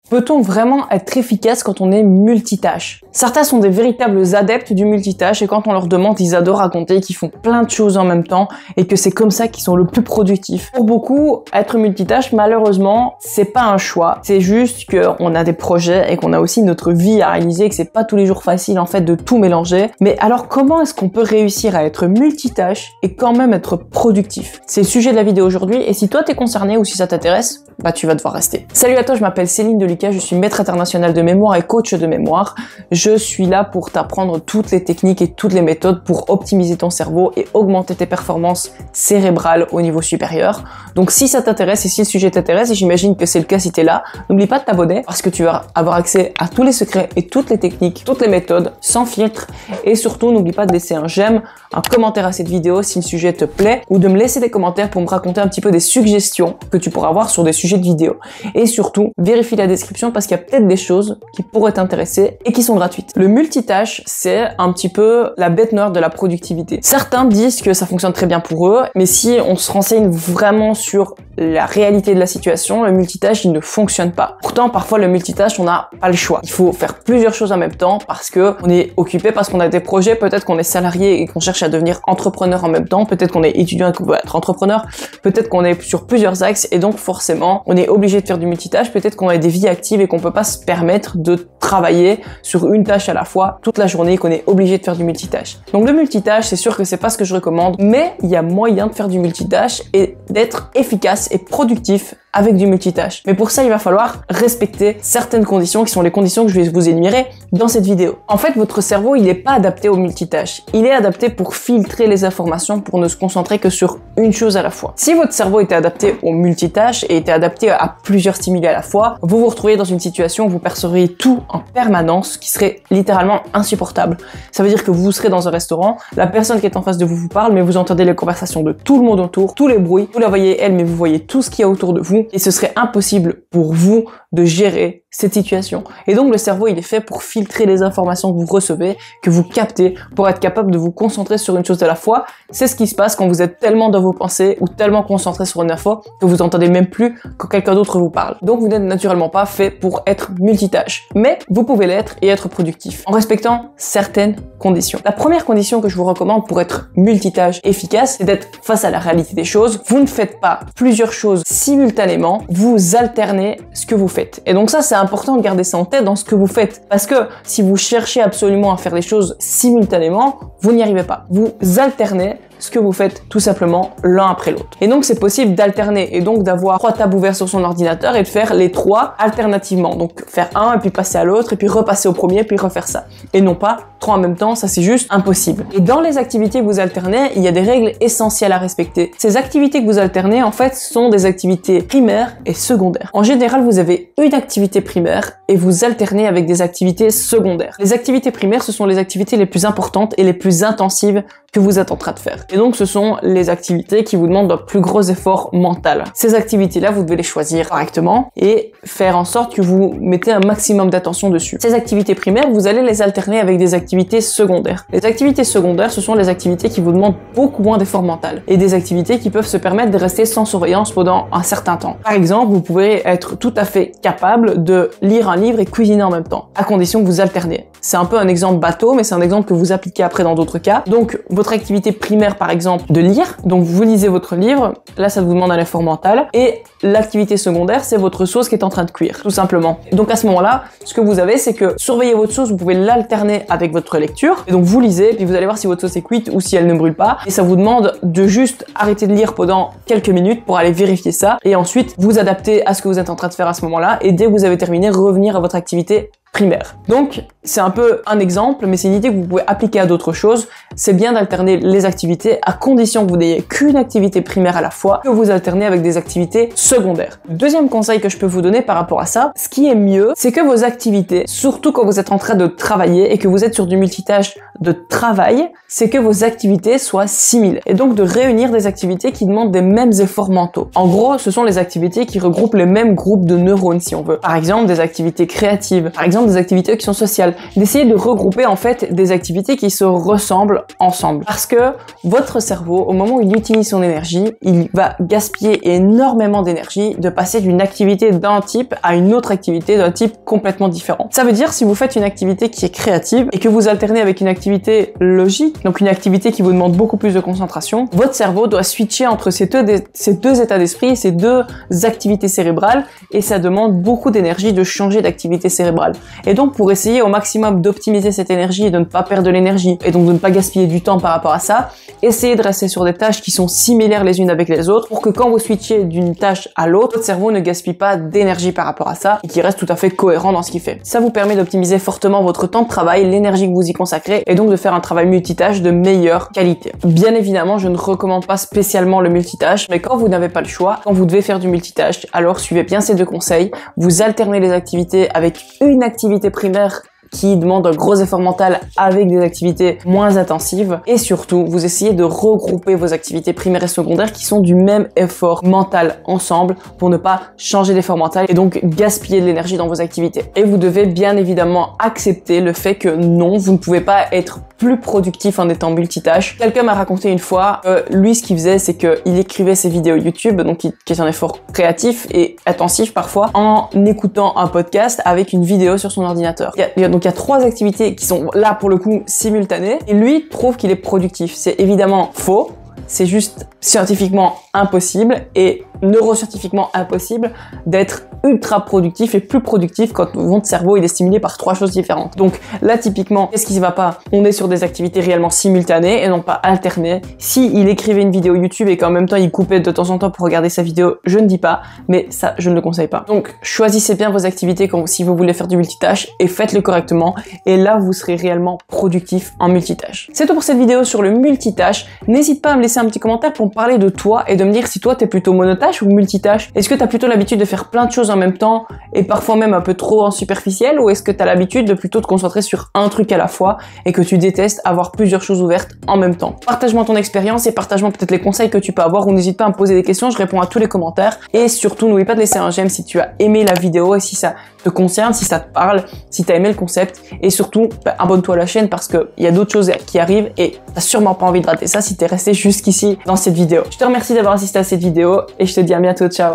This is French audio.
Peut-on vraiment être efficace quand on est multitâche? Certains sont des véritables adeptes du multitâche et quand on leur demande, ils adorent raconter qu'ils font plein de choses en même temps et que c'est comme ça qu'ils sont le plus productifs. Pour beaucoup, être multitâche, malheureusement, c'est pas un choix. C'est juste qu'on a des projets et qu'on a aussi notre vie à réaliser et que c'est pas tous les jours facile en fait de tout mélanger. Mais alors comment est-ce qu'on peut réussir à être multitâche et quand même être productif? C'est le sujet de la vidéo aujourd'hui et si toi t'es concerné ou si ça t'intéresse, bah tu vas devoir rester. Salut à toi, je m'appelle Céline Delucas, je suis maître international de mémoire et coach de mémoire. Je suis là pour t'apprendre toutes les techniques et toutes les méthodes pour optimiser ton cerveau et augmenter tes performances cérébrales au niveau supérieur. Donc si ça t'intéresse et si le sujet t'intéresse, et j'imagine que c'est le cas si t'es là, n'oublie pas de t'abonner parce que tu vas avoir accès à tous les secrets et toutes les techniques, toutes les méthodes, sans filtre. Et surtout, n'oublie pas de laisser un j'aime, un commentaire à cette vidéo si le sujet te plaît ou de me laisser des commentaires pour me raconter un petit peu des suggestions que tu pourras avoir sur des sujets de vidéo. Et surtout, vérifie la description parce qu'il y a peut-être des choses qui pourraient t'intéresser et qui sont gratuites. Le multitâche, c'est un petit peu la bête noire de la productivité. Certains disent que ça fonctionne très bien pour eux, mais si on se renseigne vraiment sur la réalité de la situation, le multitâche, il ne fonctionne pas. Pourtant, parfois, le multitâche, on n'a pas le choix. Il faut faire plusieurs choses en même temps parce que on est occupé, parce qu'on a des projets, peut-être qu'on est salarié et qu'on cherche à devenir entrepreneur en même temps, peut-être qu'on est étudiant et qu'on veut être entrepreneur, peut-être qu'on est sur plusieurs axes et donc forcément, on est obligé de faire du multitâche, peut-être qu'on a des vies actives et qu'on peut pas se permettre de travailler sur une tâche à la fois toute la journée, qu'on est obligé de faire du multitâche. Donc le multitâche, c'est sûr que c'est pas ce que je recommande, mais il y a moyen de faire du multitâche et d'être efficace et productif avec du multitâche. Mais pour ça, il va falloir respecter certaines conditions qui sont les conditions que je vais vous énumérer dans cette vidéo. En fait, votre cerveau, il n'est pas adapté au multitâche. Il est adapté pour filtrer les informations, pour ne se concentrer que sur une chose à la fois. Si votre cerveau était adapté au multitâche et était adapté à plusieurs stimuli à la fois, vous vous retrouvez dans une situation où vous percevriez tout en permanence qui serait littéralement insupportable. Ça veut dire que vous serez dans un restaurant, la personne qui est en face de vous vous parle, mais vous entendez les conversations de tout le monde autour, tous les bruits, vous la voyez elle, mais vous voyez tout ce qu'il y a autour de vous, et ce serait impossible pour vous de gérer cette situation. Et donc le cerveau, il est fait pour filtrer les informations que vous recevez, que vous captez, pour être capable de vous concentrer sur une chose à la fois. C'est ce qui se passe quand vous êtes tellement dans vos pensées ou tellement concentré sur une info que vous entendez même plus quand quelqu'un d'autre vous parle. Donc vous n'êtes naturellement pas fait pour être multitâche. Mais vous pouvez l'être et être productif en respectant certaines conditions. La première condition que je vous recommande pour être multitâche efficace, c'est d'être face à la réalité des choses. Vous ne faites pas plusieurs choses simultanément, vous alternez ce que vous faites. Et donc ça, c'est important de garder ça en tête dans ce que vous faites. Parce que si vous cherchez absolument à faire les choses simultanément, vous n'y arrivez pas. Vous alternez ce que vous faites tout simplement l'un après l'autre. Et donc c'est possible d'alterner et donc d'avoir 3 tabs ouverts sur son ordinateur et de faire les 3 alternativement. Donc faire un et puis passer à l'autre et puis repasser au premier puis refaire ça. Et non pas 3 en même temps, ça c'est juste impossible. Et dans les activités que vous alternez, il y a des règles essentielles à respecter. Ces activités que vous alternez en fait sont des activités primaires et secondaires. En général, vous avez une activité primaire et vous alternez avec des activités secondaires. Les activités primaires, ce sont les activités les plus importantes et les plus intensives que vous êtes en train de faire. Et donc, ce sont les activités qui vous demandent un plus gros effort mental. Ces activités-là, vous devez les choisir correctement et faire en sorte que vous mettez un maximum d'attention dessus. Ces activités primaires, vous allez les alterner avec des activités secondaires. Les activités secondaires, ce sont les activités qui vous demandent beaucoup moins d'effort mental et des activités qui peuvent se permettre de rester sans surveillance pendant un certain temps. Par exemple, vous pouvez être tout à fait capable de lire un livre et cuisiner en même temps, à condition que vous alternez. C'est un peu un exemple bateau, mais c'est un exemple que vous appliquez après dans d'autres cas. Donc, votre activité primaire, par exemple, de lire. Donc, vous lisez votre livre. Là, ça vous demande un effort mental. Et l'activité secondaire, c'est votre sauce qui est en train de cuire, tout simplement. Donc, à ce moment-là, ce que vous avez, c'est que surveiller votre sauce, vous pouvez l'alterner avec votre lecture. Et donc, vous lisez, puis vous allez voir si votre sauce est cuite ou si elle ne brûle pas. Et ça vous demande de juste arrêter de lire pendant quelques minutes pour aller vérifier ça. Et ensuite, vous adapter à ce que vous êtes en train de faire à ce moment-là. Et dès que vous avez terminé, revenir à votre activité primaire. Donc, c'est un peu un exemple, mais c'est une idée que vous pouvez appliquer à d'autres choses. C'est bien d'alterner les activités à condition que vous n'ayez qu'une activité primaire à la fois, que vous alternez avec des activités secondaires. Deuxième conseil que je peux vous donner par rapport à ça, ce qui est mieux, c'est que vos activités, surtout quand vous êtes en train de travailler et que vous êtes sur du multitâche de travail, c'est que vos activités soient similaires. Et donc de réunir des activités qui demandent des mêmes efforts mentaux. En gros, ce sont les activités qui regroupent les mêmes groupes de neurones, si on veut. Par exemple, des activités créatives. Par exemple, exemple des activités qui sont sociales, d'essayer de regrouper en fait des activités qui se ressemblent ensemble. Parce que votre cerveau, au moment où il utilise son énergie, il va gaspiller énormément d'énergie de passer d'une activité d'un type à une autre activité d'un type complètement différent. Ça veut dire si vous faites une activité qui est créative et que vous alternez avec une activité logique, donc une activité qui vous demande beaucoup plus de concentration, votre cerveau doit switcher entre ces deux états d'esprit, ces deux activités cérébrales, et ça demande beaucoup d'énergie de changer d'activité cérébrale. Et donc pour essayer au maximum d'optimiser cette énergie et de ne pas perdre de l'énergie, et donc de ne pas gaspiller du temps par rapport à ça, essayez de rester sur des tâches qui sont similaires les unes avec les autres pour que quand vous switchez d'une tâche à l'autre, votre cerveau ne gaspille pas d'énergie par rapport à ça et qu'il reste tout à fait cohérent dans ce qu'il fait. Ça vous permet d'optimiser fortement votre temps de travail, l'énergie que vous y consacrez et donc de faire un travail multitâche de meilleure qualité. Bien évidemment, je ne recommande pas spécialement le multitâche, mais quand vous n'avez pas le choix, quand vous devez faire du multitâche, alors suivez bien ces deux conseils. Vous alternez les activités avec une activité primaire qui demande un gros effort mental avec des activités moins intensives et surtout vous essayez de regrouper vos activités primaires et secondaires qui sont du même effort mental ensemble pour ne pas changer d'effort mental et donc gaspiller de l'énergie dans vos activités. Et vous devez bien évidemment accepter le fait que non, vous ne pouvez pas être plus productif en étant multitâche. Quelqu'un m'a raconté une fois que lui ce qu'il faisait c'est qu'il écrivait ses vidéos YouTube, donc qui est un effort créatif et intensif parfois, en écoutant un podcast avec une vidéo sur son ordinateur. Donc il y a 3 activités qui sont là pour le coup simultanées et lui trouve qu'il est productif. C'est évidemment faux, c'est juste scientifiquement impossible et neuroscientifiquement impossible d'être ultra productif et plus productif quand votre cerveau il est stimulé par 3 choses différentes. Donc là typiquement, qu'est-ce qui ne va pas? On est sur des activités réellement simultanées et non pas alternées. Si il écrivait une vidéo YouTube et qu'en même temps il coupait de temps en temps pour regarder sa vidéo, je ne dis pas, mais ça je ne le conseille pas. Donc choisissez bien vos activités si vous voulez faire du multitâche et faites-le correctement et là vous serez réellement productif en multitâche. C'est tout pour cette vidéo sur le multitâche. N'hésite pas à me laisser un petit commentaire pour me parler de toi et de me dire si toi t'es plutôt monotâche ou multitâche. Est-ce que t'as plutôt l'habitude de faire plein de choses en même temps et parfois même un peu trop en superficiel, ou est-ce que t'as l'habitude de plutôt te concentrer sur un truc à la fois et que tu détestes avoir plusieurs choses ouvertes en même temps? Partage-moi ton expérience et partage-moi peut-être les conseils que tu peux avoir, ou n'hésite pas à me poser des questions, je réponds à tous les commentaires. Et surtout n'oublie pas de laisser un j'aime si tu as aimé la vidéo et si ça te concerne, si ça te parle, si t'as aimé le concept, et surtout abonne-toi à la chaîne parce que il y a d'autres choses qui arrivent et t'as sûrement pas envie de rater ça si t'es resté jusqu'ici dans cette vidéo. Je te remercie d'avoir assisté à cette vidéo et je te dis à bientôt, ciao.